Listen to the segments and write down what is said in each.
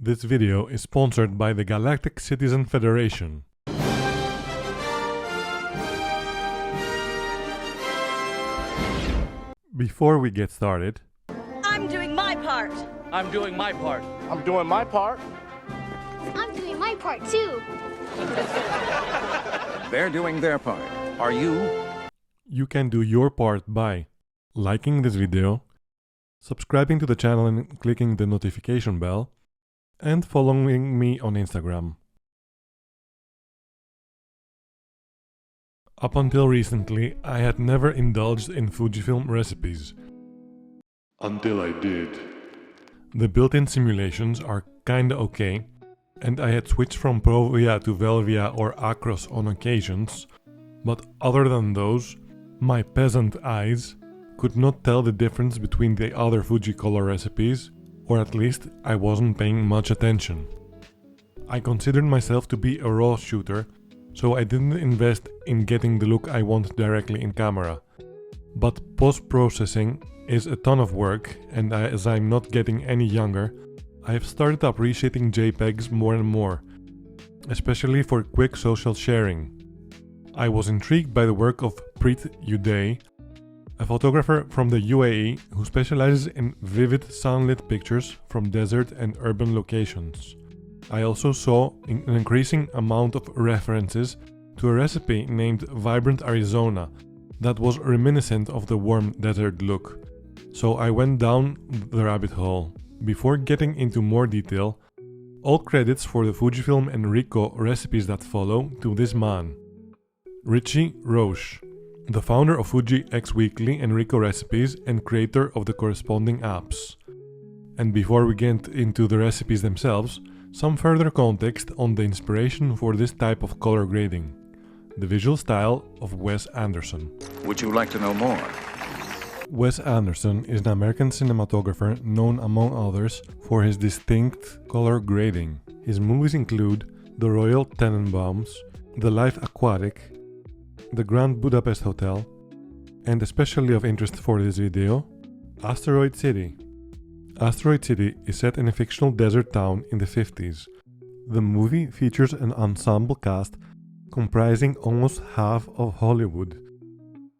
This video is sponsored by the Galactic Citizen Federation. Before we get started, I'm doing my part. I'm doing my part. I'm doing my part. I'm doing my part too. They're doing their part. Are you? you can do your part by liking this video, subscribing to the channel and clicking the notification bell, and following me on Instagram. Up until recently, I had never indulged in Fujifilm recipes. Until I did. The built-in simulations are kinda okay, and I had switched from Provia to Velvia or Acros on occasions, but other than those, my peasant eyes could not tell the difference between the other Fuji color recipes, or at least I wasn't paying much attention. I considered myself to be a raw shooter, so I didn't invest in getting the look I want directly in camera. But post-processing is a ton of work, and as I'm not getting any younger, I have started appreciating JPEGs more and more, especially for quick social sharing. I was intrigued by the work of Preet Uday, a photographer from the UAE who specializes in vivid sunlit pictures from desert and urban locations. I also saw an increasing amount of references to a recipe named Vibrant Arizona that was reminiscent of the warm desert look, so I went down the rabbit hole. Before getting into more detail, all credits for the Fujifilm and Ricoh recipes that follow to this man, Richie Roche, the founder of Fuji-X Weekly and Ricoh recipes and creator of the corresponding apps. And before we get into the recipes themselves, some further context on the inspiration for this type of color grading, the visual style of Wes Anderson. Would you like to know more? Wes Anderson is an American cinematographer known among others for his distinct color grading. His movies include The Royal Tenenbaums, The Life Aquatic, The Grand Budapest Hotel, and especially of interest for this video, Asteroid City. Asteroid City is set in a fictional desert town in the 50s. The movie features an ensemble cast comprising almost half of Hollywood.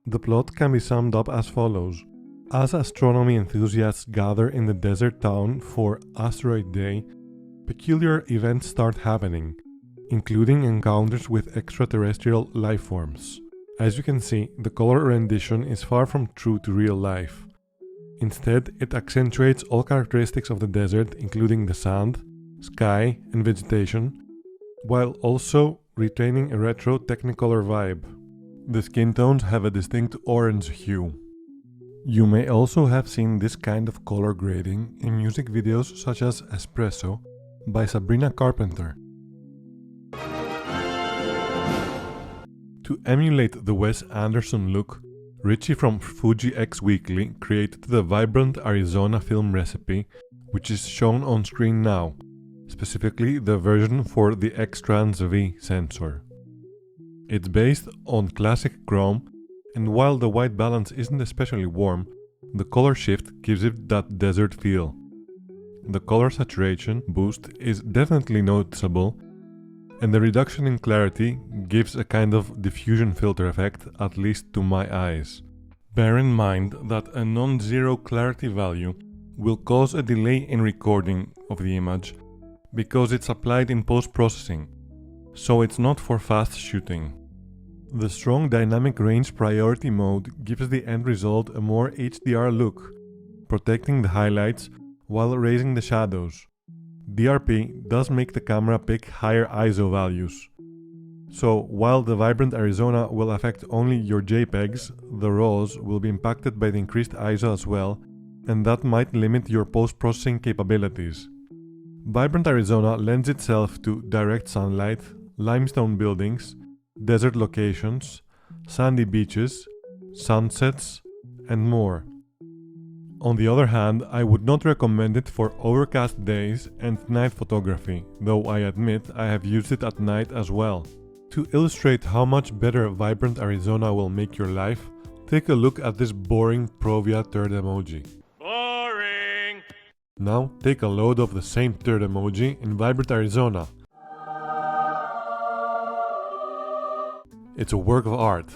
The plot can be summed up as follows. As astronomy enthusiasts gather in the desert town for Asteroid Day, peculiar events start happening, including encounters with extraterrestrial life forms. As you can see, the color rendition is far from true to real life. Instead, it accentuates all characteristics of the desert, including the sand, sky, and vegetation, while also retaining a retro Technicolor vibe. The skin tones have a distinct orange hue. You may also have seen this kind of color grading in music videos such as Espresso by Sabrina Carpenter. To emulate the Wes Anderson look, Richie from Fuji-X Weekly created the Vibrant Arizona film recipe, which is shown on screen now, specifically the version for the X-Trans V sensor. It's based on classic chrome, and while the white balance isn't especially warm, the color shift gives it that desert feel. The color saturation boost is definitely noticeable, and the reduction in clarity gives a kind of diffusion filter effect, at least to my eyes. Bear in mind that a non-zero clarity value will cause a delay in recording of the image because it's applied in post-processing, so it's not for fast shooting. The strong dynamic range priority mode gives the end result a more HDR look, protecting the highlights while raising the shadows. DRP does make the camera pick higher ISO values. So while the Vibrant Arizona will affect only your JPEGs, the RAWs will be impacted by the increased ISO as well, and that might limit your post-processing capabilities. Vibrant Arizona lends itself to direct sunlight, limestone buildings, desert locations, sandy beaches, sunsets, and more. On the other hand, I would not recommend it for overcast days and night photography, though I admit I have used it at night as well. To illustrate how much better Vibrant Arizona will make your life, take a look at this boring Provia third emoji. Now take a load of the same third emoji in Vibrant Arizona. It's a work of art.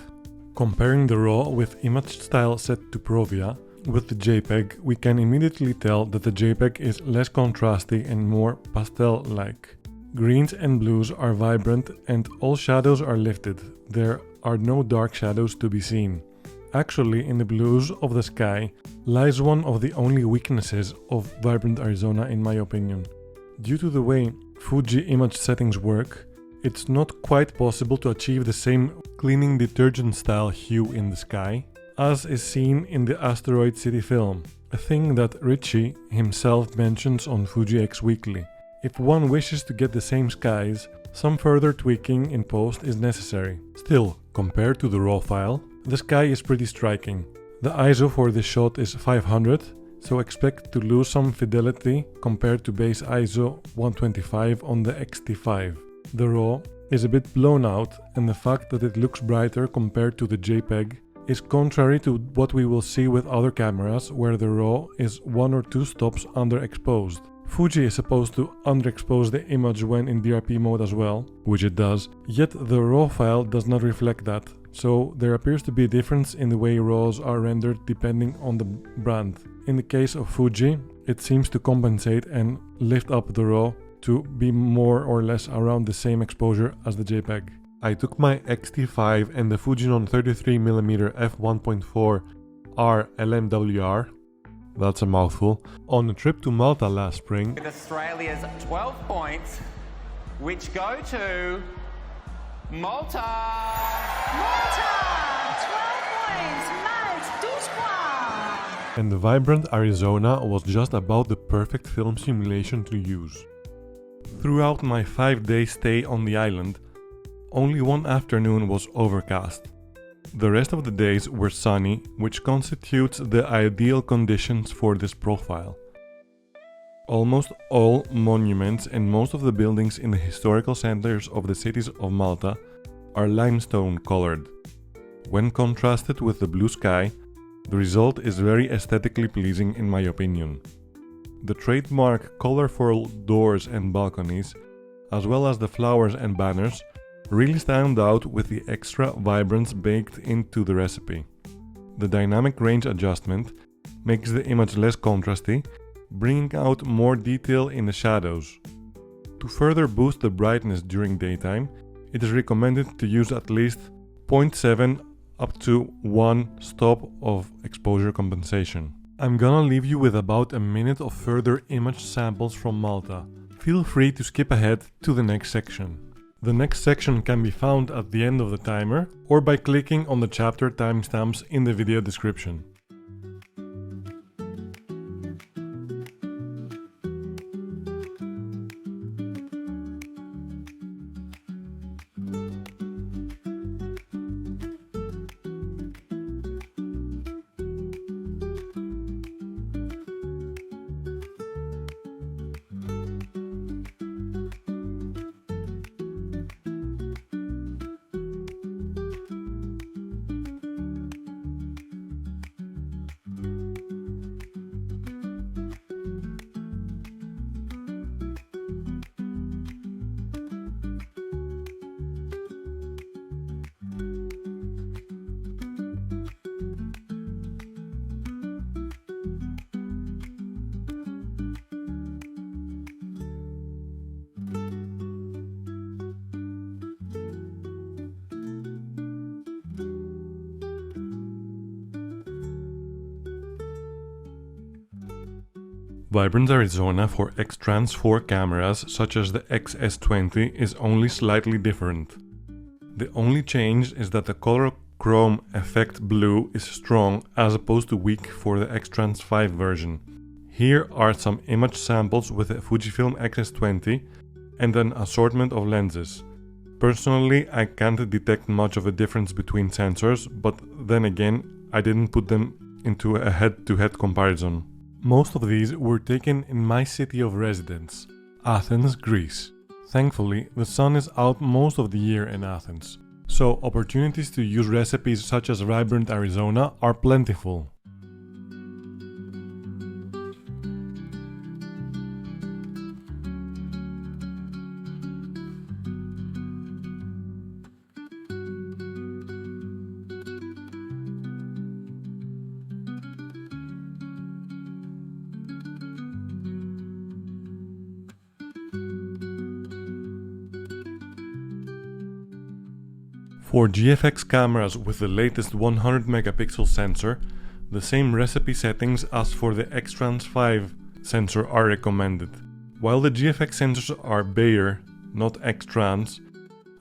Comparing the RAW with image style set to Provia with the JPEG, we can immediately tell that the JPEG is less contrasty and more pastel-like. Greens and blues are vibrant and all shadows are lifted. There are no dark shadows to be seen. Actually, in the blues of the sky lies one of the only weaknesses of Vibrant Arizona in my opinion. Due to the way Fuji image settings work, it's not quite possible to achieve the same cleaning detergent style hue in the sky as is seen in the Asteroid City film, a thing that Richie himself mentions on Fuji-X Weekly. If one wishes to get the same skies, some further tweaking in post is necessary. Still, compared to the RAW file, the sky is pretty striking. The ISO for this shot is 500, so expect to lose some fidelity compared to base ISO 125 on the X-T5. The RAW is a bit blown out, and the fact that it looks brighter compared to the JPEG is contrary to what we will see with other cameras where the RAW is 1 or 2 stops underexposed. Fuji is supposed to underexpose the image when in DRP mode as well, which it does, yet the RAW file does not reflect that, so there appears to be a difference in the way RAWs are rendered depending on the brand. In the case of Fuji, it seems to compensate and lift up the RAW to be more or less around the same exposure as the JPEG. I took my X-T5 and the Fujinon 33mm f1.4 R LMWR, that's a mouthful, on a trip to Malta last spring. With Australia's 12 points, which go to Malta! Malta! 12 points! Malte, 12 points! And the Vibrant Arizona was just about the perfect film simulation to use. Throughout my 5-day stay on the island, only one afternoon was overcast. The rest of the days were sunny, which constitutes the ideal conditions for this profile. Almost all monuments and most of the buildings in the historical centers of the cities of Malta are limestone colored. When contrasted with the blue sky, the result is very aesthetically pleasing in my opinion. The trademark colorful doors and balconies, as well as the flowers and banners, really stand out with the extra vibrance baked into the recipe. The dynamic range adjustment makes the image less contrasty, bringing out more detail in the shadows. To further boost the brightness during daytime, it is recommended to use at least 0.7 up to 1 stop of exposure compensation. I'm gonna leave you with about a minute of further image samples from Malta. Feel free to skip ahead to the next section. The next section can be found at the end of the timer or by clicking on the chapter timestamps in the video description. Vibrant Arizona for X-Trans 4 cameras such as the XS20 is only slightly different. The only change is that the color chrome effect blue is strong as opposed to weak for the X-Trans 5 version. Here are some image samples with the Fujifilm XS20 and an assortment of lenses. Personally, I can't detect much of a difference between sensors, but then again, I didn't put them into a head-to-head comparison. Most of these were taken in my city of residence, Athens, Greece. Thankfully, the sun is out most of the year in Athens, so opportunities to use recipes such as Vibrant Arizona are plentiful. For GFX cameras with the latest 100 megapixel sensor, the same recipe settings as for the X-Trans 5 sensor are recommended. While the GFX sensors are Bayer, not X-Trans,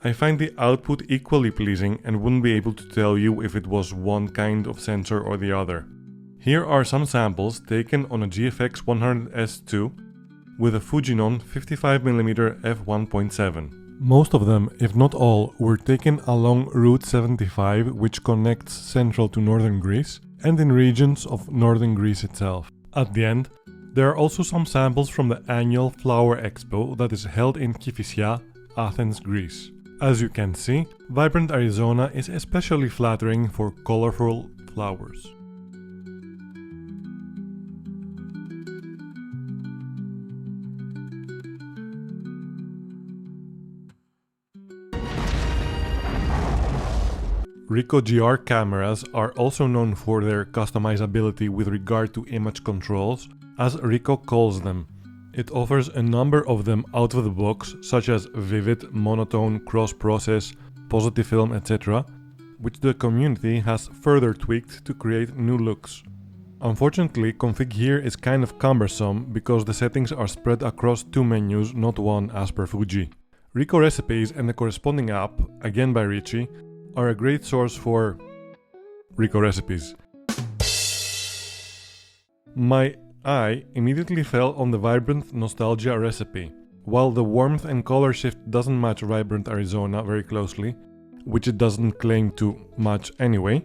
I find the output equally pleasing and wouldn't be able to tell you if it was one kind of sensor or the other. Here are some samples taken on a GFX 100S2 with a Fujinon 55mm f1.7. Most of them, if not all, were taken along Route 75, which connects central to northern Greece, and in regions of northern Greece itself. At the end, there are also some samples from the annual Flower Expo that is held in Kifisia, Athens, Greece. As you can see, vibrant Arizona is especially flattering for colorful flowers. Ricoh GR cameras are also known for their customizability with regard to image controls, as Ricoh calls them. It offers a number of them out of the box, such as vivid, monotone, cross-process, positive film, etc., which the community has further tweaked to create new looks. Unfortunately, config here is kind of cumbersome because the settings are spread across two menus, not one as per Fuji. Ricoh recipes and the corresponding app, again by Richie, are a great source for Ricoh recipes. My eye immediately fell on the Vibrant Nostalgia recipe. While the warmth and color shift doesn't match Vibrant Arizona very closely, which it doesn't claim to much anyway,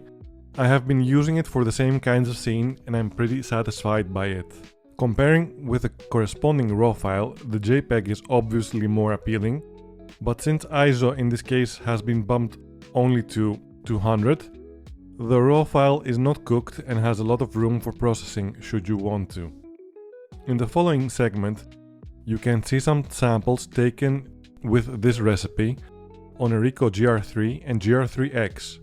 I have been using it for the same kinds of scene and I'm pretty satisfied by it. Comparing with the corresponding RAW file, the JPEG is obviously more appealing, but since ISO in this case has been bumped only to 200, the RAW file is not cooked and has a lot of room for processing should you want to. In the following segment, you can see some samples taken with this recipe on a Ricoh GR3 and GR3X.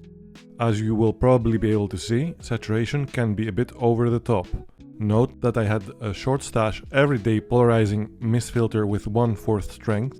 As you will probably be able to see, saturation can be a bit over the top. Note that I had a short stash everyday polarizing mist filter with 1/4 strength,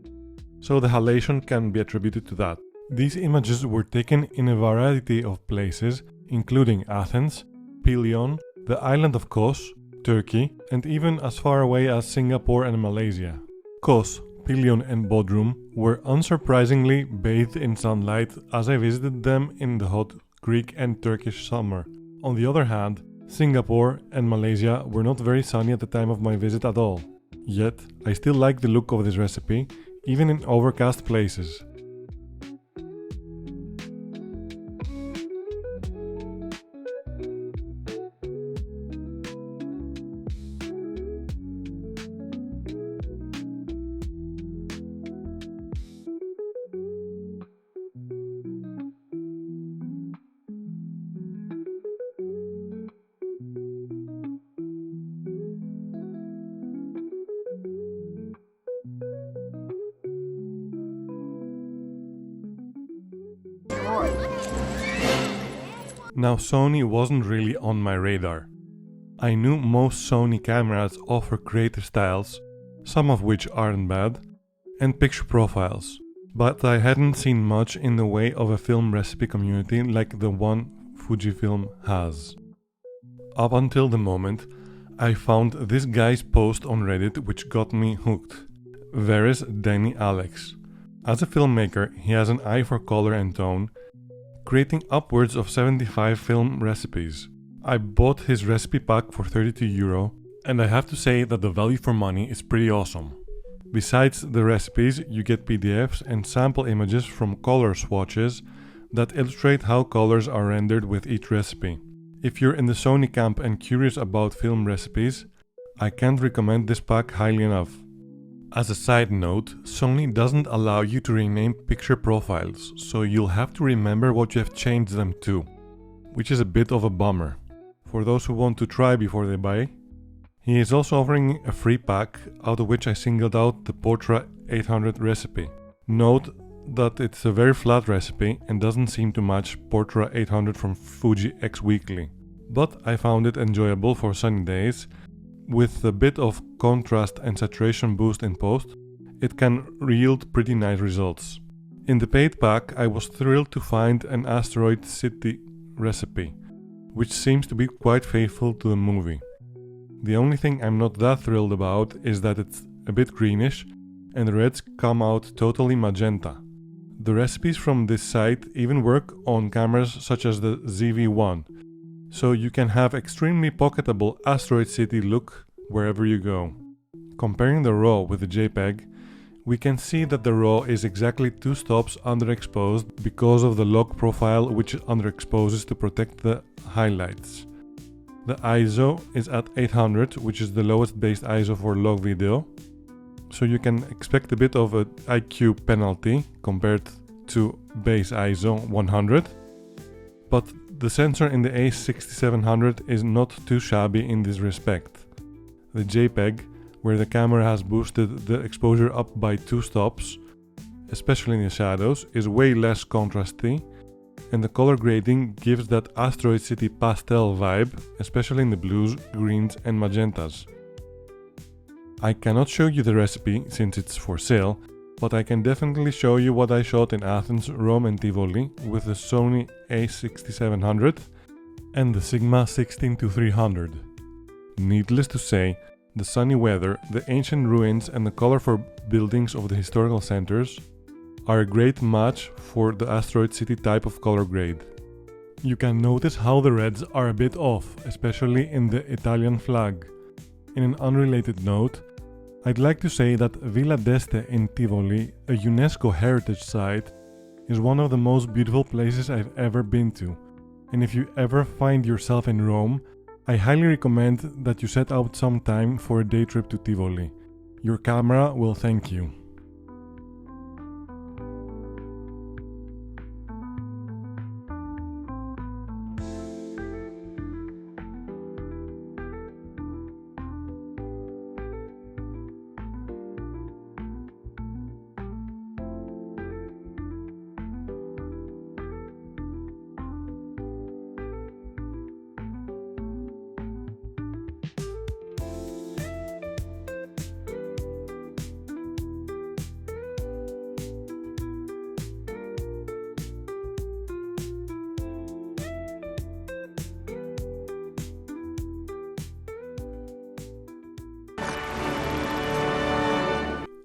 so the halation can be attributed to that. These images were taken in a variety of places, including Athens, Pelion, the island of Kos, Turkey, and even as far away as Singapore and Malaysia. Kos, Pelion and Bodrum were unsurprisingly bathed in sunlight as I visited them in the hot Greek and Turkish summer. On the other hand, Singapore and Malaysia were not very sunny at the time of my visit at all. Yet, I still like the look of this recipe, even in overcast places. Now, Sony wasn't really on my radar. I knew most Sony cameras offer creative styles, some of which aren't bad, and picture profiles, but I hadn't seen much in the way of a film recipe community like the one Fujifilm has. Up until the moment, I found this guy's post on Reddit which got me hooked. Veres Deni Alex. As a filmmaker, he has an eye for color and tone, creating upwards of 75 film recipes. I bought his recipe pack for €32, and I have to say that the value for money is pretty awesome. Besides the recipes, you get PDFs and sample images from color swatches that illustrate how colors are rendered with each recipe. If you're in the Sony camp and curious about film recipes, I can't recommend this pack highly enough. As a side note, Sony doesn't allow you to rename picture profiles, so you'll have to remember what you have changed them to, which is a bit of a bummer. For those who want to try before they buy, he is also offering a free pack, out of which I singled out the Portra 800 recipe. Note that it's a very flat recipe and doesn't seem to match Portra 800 from Fuji-X Weekly, but I found it enjoyable for sunny days. With a bit of contrast and saturation boost in post, it can yield pretty nice results. In the paid pack, I was thrilled to find an Asteroid City recipe, which seems to be quite faithful to the movie. The only thing I'm not that thrilled about is that it's a bit greenish and the reds come out totally magenta. The recipes from this site even work on cameras such as the ZV-1, so you can have extremely pocketable Asteroid City look wherever you go. Comparing the RAW with the JPEG, we can see that the RAW is exactly 2 stops underexposed because of the log profile which underexposes to protect the highlights. The ISO is at 800, which is the lowest based ISO for log video, so you can expect a bit of an IQ penalty compared to base ISO 100, but the sensor in the A6700 is not too shabby in this respect. The JPEG, where the camera has boosted the exposure up by 2 stops, especially in the shadows, is way less contrasty, and the color grading gives that Asteroid City pastel vibe, especially in the blues, greens and magentas. I cannot show you the recipe since it's for sale, but I can definitely show you what I shot in Athens, Rome and Tivoli with the Sony A6700 and the Sigma 16-300. Needless to say, the sunny weather, the ancient ruins and the colorful buildings of the historical centers are a great match for the Asteroid City type of color grade. You can notice how the reds are a bit off, especially in the Italian flag. In an unrelated note, I'd like to say that Villa d'Este in Tivoli, a UNESCO heritage site, is one of the most beautiful places I've ever been to, and if you ever find yourself in Rome, I highly recommend that you set out some time for a day trip to Tivoli. Your camera will thank you.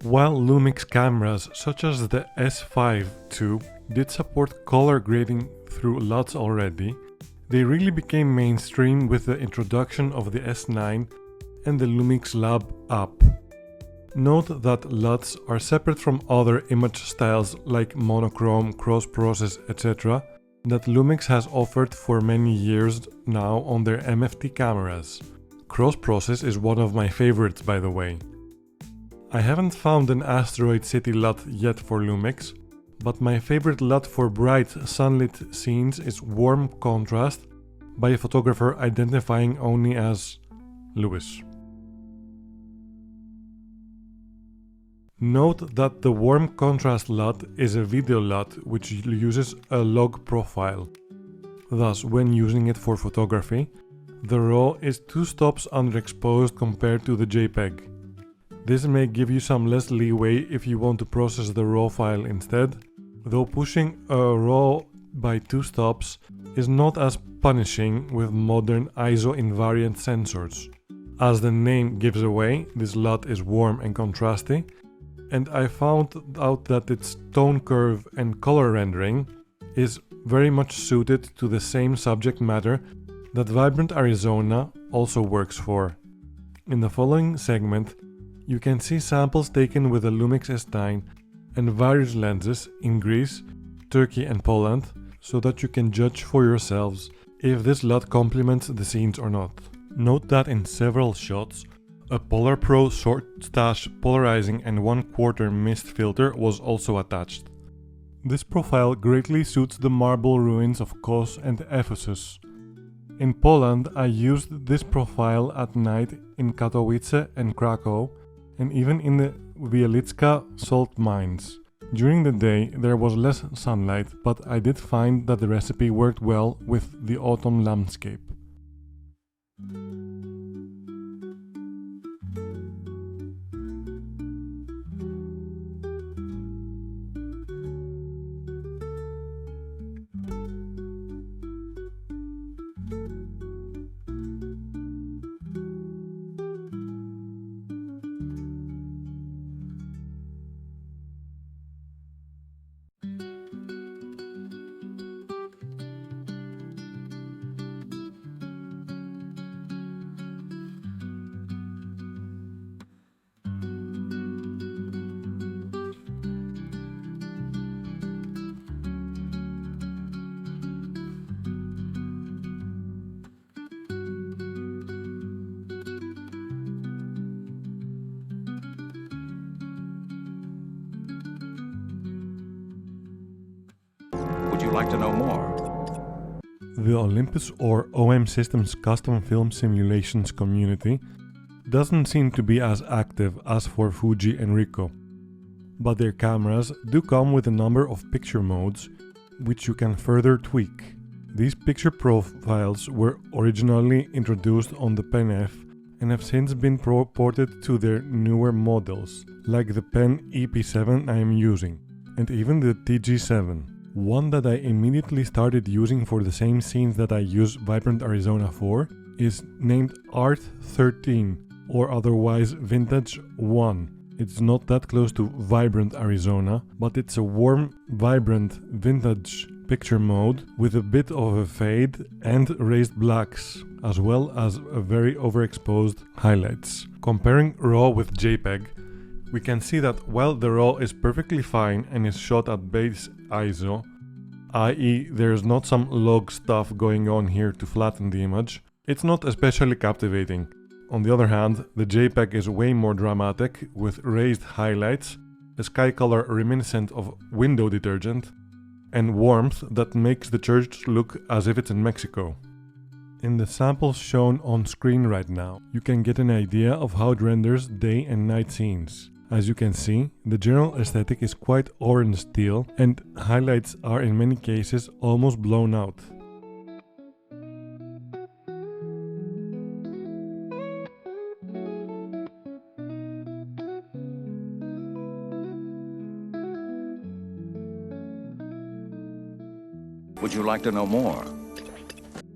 While Lumix cameras such as the S5 II did support color grading through LUTs already, they really became mainstream with the introduction of the S9 and the Lumix Lab app. Note that LUTs are separate from other image styles like monochrome, cross-process, etc. that Lumix has offered for many years now on their MFT cameras. Cross-process is one of my favorites, by the way. I haven't found an Asteroid City LUT yet for Lumix, but my favorite LUT for bright sunlit scenes is Warm Contrast by a photographer identifying only as Lewis. Note that the Warm Contrast LUT is a video LUT which uses a log profile. Thus, when using it for photography, the RAW is 2 stops underexposed compared to the JPEG. This may give you some less leeway if you want to process the RAW file instead, though pushing a RAW by 2 stops is not as punishing with modern ISO invariant sensors. As the name gives away, this LUT is warm and contrasty, and I found out that its tone curve and color rendering is very much suited to the same subject matter that Vibrant Arizona also works for. In the following segment, you can see samples taken with the Lumix S9 and various lenses in Greece, Turkey and Poland, so that you can judge for yourselves if this LUT complements the scenes or not. Note that in several shots, a Polar Pro short stash polarizing and 1/4 mist filter was also attached. This profile greatly suits the marble ruins of Kos and Ephesus. In Poland, I used this profile at night in Katowice and Krakow, and even in the Wieliczka salt mines. During the day there was less sunlight, but I did find that the recipe worked well with the autumn landscape. like to know more? The Olympus or OM Systems custom film simulations community doesn't seem to be as active as for Fuji and Ricoh, but their cameras do come with a number of picture modes which you can further tweak. These picture profiles were originally introduced on the Pen F and have since been ported to their newer models, like the Pen EP7 I am using, and even the TG7. One that I immediately started using for the same scenes that I use Vibrant Arizona for is named Art 13, or otherwise Vintage 1. It's not that close to Vibrant Arizona, but it's a warm, vibrant, vintage picture mode with a bit of a fade and raised blacks, as well as a very overexposed highlights. Comparing RAW with JPEG, we can see that while the RAW is perfectly fine and is shot at base ISO, i.e. there's not some log stuff going on here to flatten the image, it's not especially captivating. On the other hand, the JPEG is way more dramatic, with raised highlights, a sky color reminiscent of window detergent, and warmth that makes the church look as if it's in Mexico. In the samples shown on screen right now, you can get an idea of how it renders day and night scenes. As you can see, the general aesthetic is quite orange teal, and highlights are in many cases almost blown out. Would you like to know more?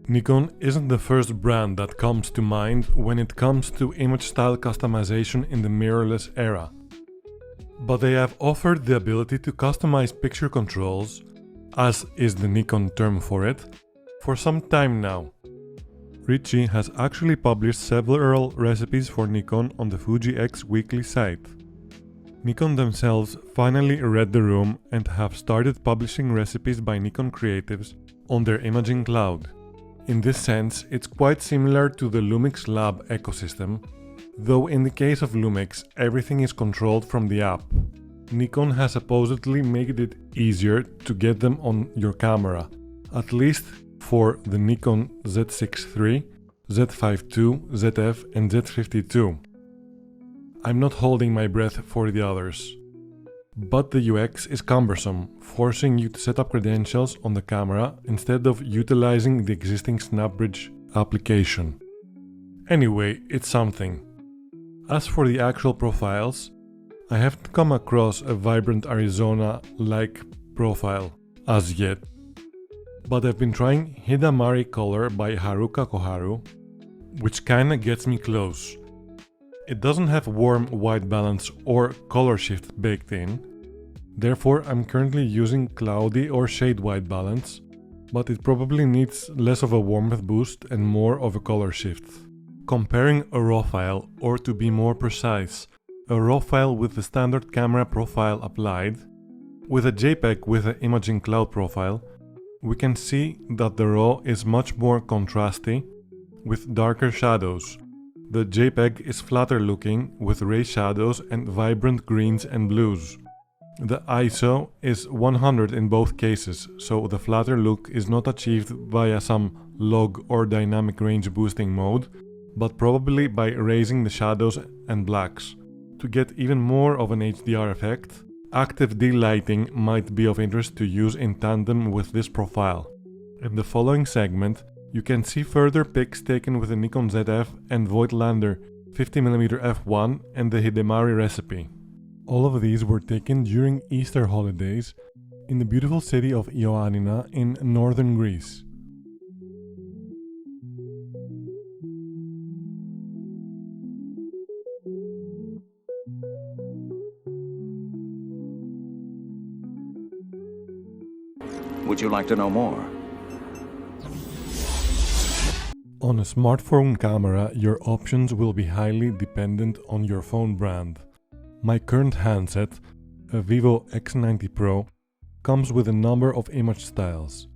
Nikon isn't the first brand that comes to mind when it comes to image style customization in the mirrorless era. But they have offered the ability to customize picture controls, as is the Nikon term for it, for some time now. Richie has actually published several recipes for Nikon on the Fuji-X Weekly site. Nikon themselves finally read the room and have started publishing recipes by Nikon creatives on their imaging cloud. In this sense, it's quite similar to the Lumix Lab ecosystem, though in the case of Lumix, everything is controlled from the app. Nikon has supposedly made it easier to get them on your camera, at least for the Nikon Z6 III, Z5 II, ZF and Z52. I'm not holding my breath for the others. But the UX is cumbersome, forcing you to set up credentials on the camera instead of utilizing the existing SnapBridge application. Anyway, it's something. As for the actual profiles, I haven't come across a Vibrant Arizona-like profile as yet, but I've been trying Hidamari Color by Haruka Koharu, which kinda gets me close. It doesn't have warm white balance or color shift baked in, therefore I'm currently using cloudy or shade white balance, but it probably needs less of a warmth boost and more of a color shift. Comparing a RAW file, or to be more precise, a RAW file with the standard camera profile applied, with a JPEG with an imaging cloud profile, we can see that the RAW is much more contrasty, with darker shadows. The JPEG is flatter looking, with raised shadows and vibrant greens and blues. The ISO is 100 in both cases, so the flatter look is not achieved via some log or dynamic range boosting mode, but probably by raising the shadows and blacks. To get even more of an HDR effect, active delighting might be of interest to use in tandem with this profile. In the following segment, you can see further pics taken with the Nikon ZF and Voigtlander 50mm f1 and the Hidamari recipe. All of these were taken during Easter holidays in the beautiful city of Ioannina in northern Greece. Would you like to know more? On a smartphone camera, your options will be highly dependent on your phone brand. My current handset, a Vivo X90 Pro, comes with a number of image styles.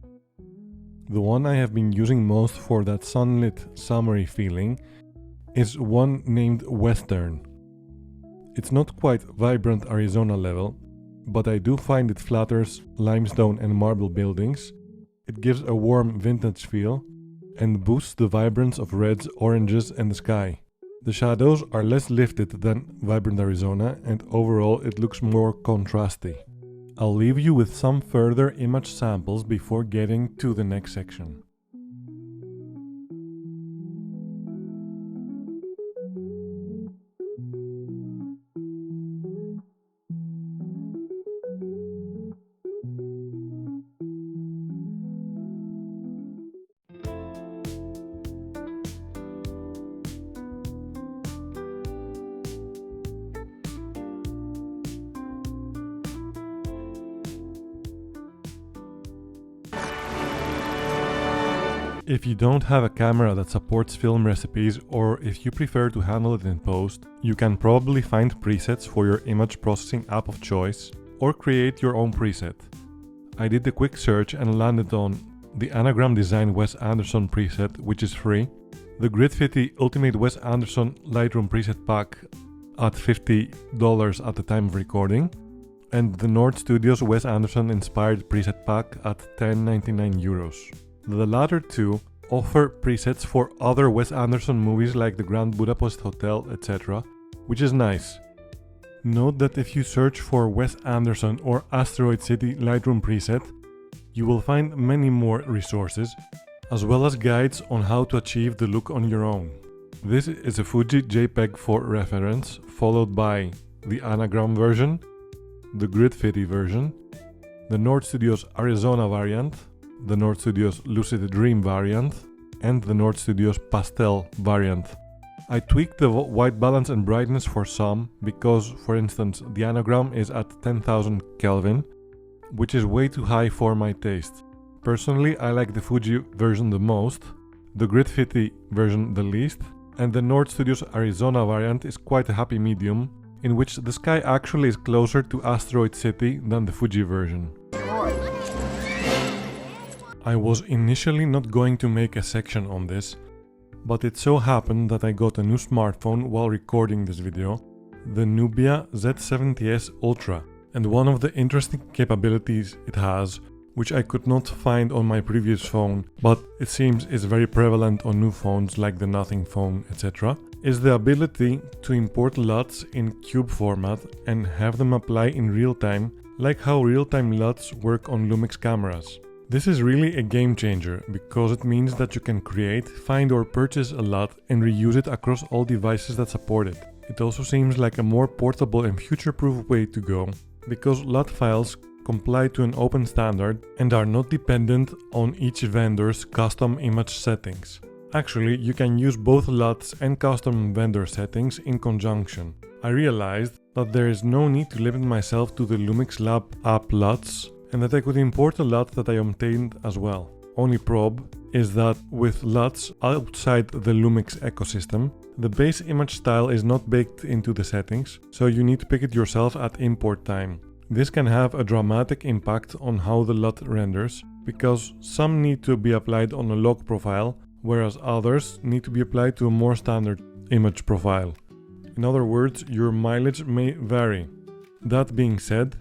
The one I have been using most for that sunlit, summery feeling is one named Western. It's not quite Vibrant Arizona level, but I do find it flatters limestone and marble buildings. It gives a warm vintage feel and boosts the vibrance of reds, oranges and the sky. The shadows are less lifted than Vibrant Arizona and overall it looks more contrasty. I'll leave you with some further image samples before getting to the next section. If you don't have a camera that supports film recipes, or if you prefer to handle it in post, you can probably find presets for your image processing app of choice, or create your own preset. I did a quick search and landed on the Anagram Design Wes Anderson preset, which is free, the Grid50 Ultimate Wes Anderson Lightroom preset pack at $50 at the time of recording, and the Nord Studios Wes Anderson inspired preset pack at €10.99. The latter two offer presets for other Wes Anderson movies like the Grand Budapest Hotel, etc., which is nice. Note that if you search for Wes Anderson or Asteroid City Lightroom preset, you will find many more resources, as well as guides on how to achieve the look on your own. This is a Fuji JPEG for reference, followed by the Anagram version, the Grid50 version, the Nord Studios Arizona variant, the Nord Studios Lucid Dream variant, and the Nord Studios Pastel variant. I tweaked the white balance and brightness for some because, for instance, the Anagram is at 10,000 Kelvin, which is way too high for my taste. Personally, I like the Fuji version the most, the Grid50 version the least, and the Nord Studios Arizona variant is quite a happy medium, in which the sky actually is closer to Asteroid City than the Fuji version. I was initially not going to make a section on this, but it so happened that I got a new smartphone while recording this video, the Nubia Z70S Ultra, and one of the interesting capabilities it has, which I could not find on my previous phone, but it seems is very prevalent on new phones like the Nothing phone, etc., is the ability to import LUTs in cube format and have them apply in real time, like how real-time LUTs work on Lumix cameras. This is really a game changer because it means that you can create, find or purchase a LUT and reuse it across all devices that support it. It also seems like a more portable and future-proof way to go because LUT files comply to an open standard and are not dependent on each vendor's custom image settings. Actually, you can use both LUTs and custom vendor settings in conjunction. I realized that there is no need to limit myself to the Lumix Lab app LUTs and that I could import a LUT that I obtained as well. Only prob is that with LUTs outside the Lumix ecosystem, the base image style is not baked into the settings, so you need to pick it yourself at import time. This can have a dramatic impact on how the LUT renders, because some need to be applied on a log profile, whereas others need to be applied to a more standard image profile. In other words, your mileage may vary. That being said,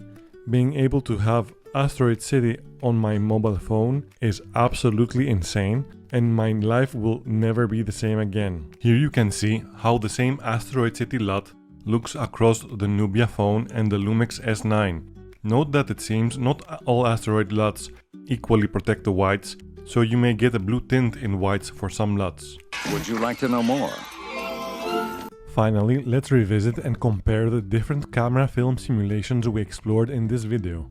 being able to have Asteroid City on my mobile phone is absolutely insane, and my life will never be the same again. Here you can see how the same Asteroid City LUT looks across the Nubia phone and the Lumix S9. Note that it seems not all Asteroid LUTs equally protect the whites, so you may get a blue tint in whites for some LUTs. Would you like to know more? Finally, let's revisit and compare the different camera film simulations we explored in this video.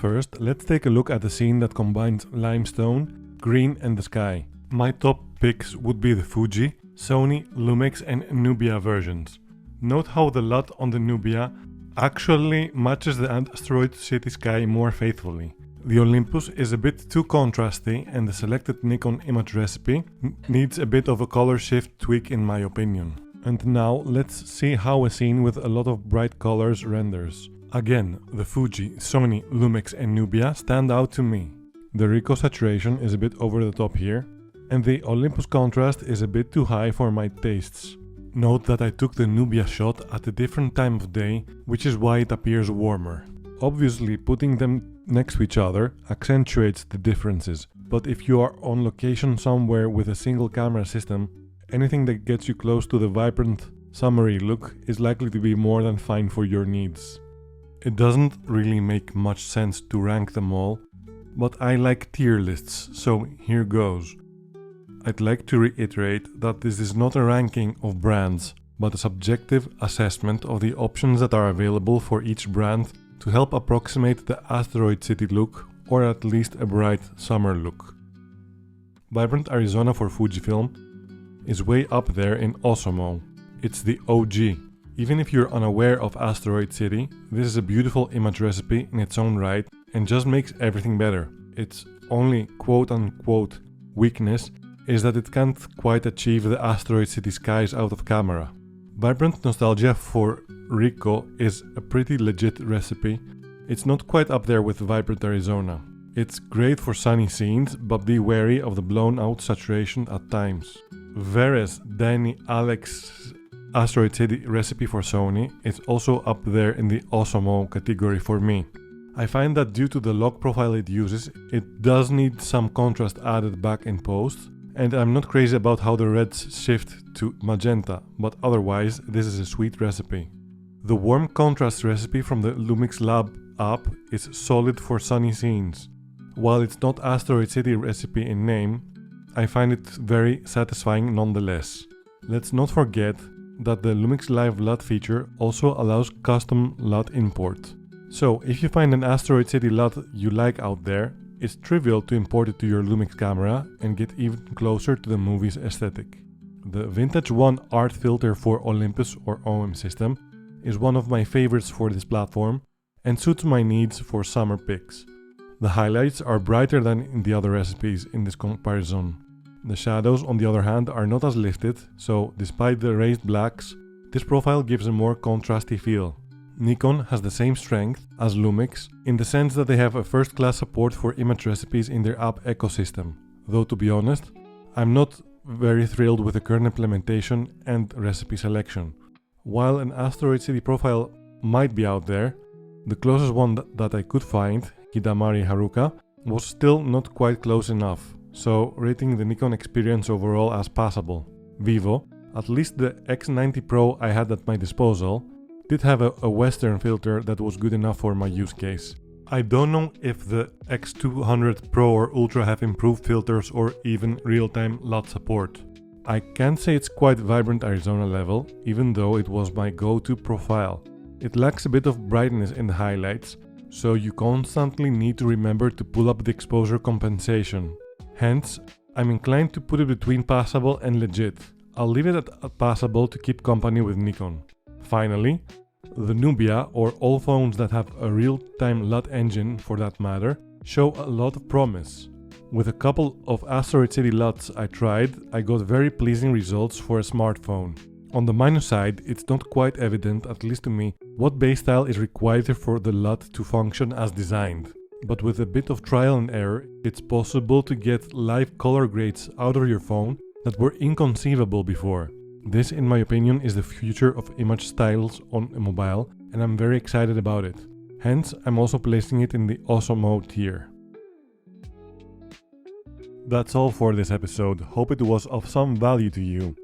First, let's take a look at the scene that combines limestone, green and the sky. My top picks would be the Fuji, Sony, Lumix and Nubia versions. Note how the LUT on the Nubia actually matches the Asteroid City sky more faithfully. The Olympus is a bit too contrasty and the selected Nikon image recipe needs a bit of a color shift tweak in my opinion. And now let's see how a scene with a lot of bright colors renders. Again, the Fuji, Sony, Lumix and Nubia stand out to me. The Ricoh saturation is a bit over the top here, and the Olympus contrast is a bit too high for my tastes. Note that I took the Nubia shot at a different time of day, which is why it appears warmer. Obviously, putting them next to each other accentuates the differences, but if you are on location somewhere with a single camera system, anything that gets you close to the vibrant, summery look is likely to be more than fine for your needs. It doesn't really make much sense to rank them all, but I like tier lists, so here goes. I'd like to reiterate that this is not a ranking of brands, but a subjective assessment of the options that are available for each brand to help approximate the Asteroid City look, or at least a bright summer look. Vibrant Arizona for Fujifilm is way up there in Osmo. It's the OG. Even if you're unaware of Asteroid City, this is a beautiful image recipe in its own right and just makes everything better. Its only quote-unquote weakness is that it can't quite achieve the Asteroid City skies out of camera. Vibrant Nostalgia for Ricoh is a pretty legit recipe. It's not quite up there with Vibrant Arizona. It's great for sunny scenes, but be wary of the blown out saturation at times. Whereas Deni Alex's Asteroid City recipe for Sony is also up there in the Osmo category for me. I find that due to the log profile it uses, it does need some contrast added back in post, and I'm not crazy about how the reds shift to magenta, but otherwise this is a sweet recipe. The warm contrast recipe from the Lumix Lab app is solid for sunny scenes. While it's not Asteroid City recipe in name, I find it very satisfying nonetheless. Let's not forget that the Lumix Live LUT feature also allows custom LUT import. So if you find an Asteroid City LUT you like out there, it's trivial to import it to your Lumix camera and get even closer to the movie's aesthetic. The Vintage 1 art filter for Olympus or OM system is one of my favorites for this platform and suits my needs for summer pics. The highlights are brighter than in the other recipes in this comparison. The shadows, on the other hand, are not as lifted, so despite the raised blacks, this profile gives a more contrasty feel. Nikon has the same strength as Lumix in the sense that they have a first-class support for image recipes in their app ecosystem, though to be honest, I'm not very thrilled with the current implementation and recipe selection. While an Asteroid City profile might be out there, the closest one that I could find, Hidamari Haruka, was still not quite close enough, so rating the Nikon experience overall as passable. Vivo, at least the X90 Pro I had at my disposal, did have a Western filter that was good enough for my use case. I don't know if the X200 Pro or Ultra have improved filters or even real-time LUT support. I can't say it's quite Vibrant Arizona level, even though it was my go-to profile. It lacks a bit of brightness in the highlights, so you constantly need to remember to pull up the exposure compensation. Hence, I'm inclined to put it between passable and legit. I'll leave it at passable to keep company with Nikon. Finally, the Nubia, or all phones that have a real-time LUT engine for that matter, show a lot of promise. With a couple of Asteroid City LUTs I tried, I got very pleasing results for a smartphone. On the minus side, it's not quite evident, at least to me, what base style is required for the LUT to function as designed. But with a bit of trial and error, it's possible to get live color grades out of your phone that were inconceivable before. This, in my opinion, is the future of image styles on a mobile, and I'm very excited about it. Hence, I'm also placing it in the Osmo tier. That's all for this episode. Hope it was of some value to you.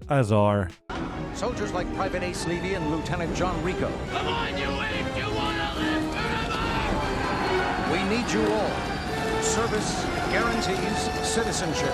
As are Soldiers like Private Ace Levy and Lieutenant John Ricoh. Come on, you ape! You wanna live forever! We need you all. Service guarantees citizenship.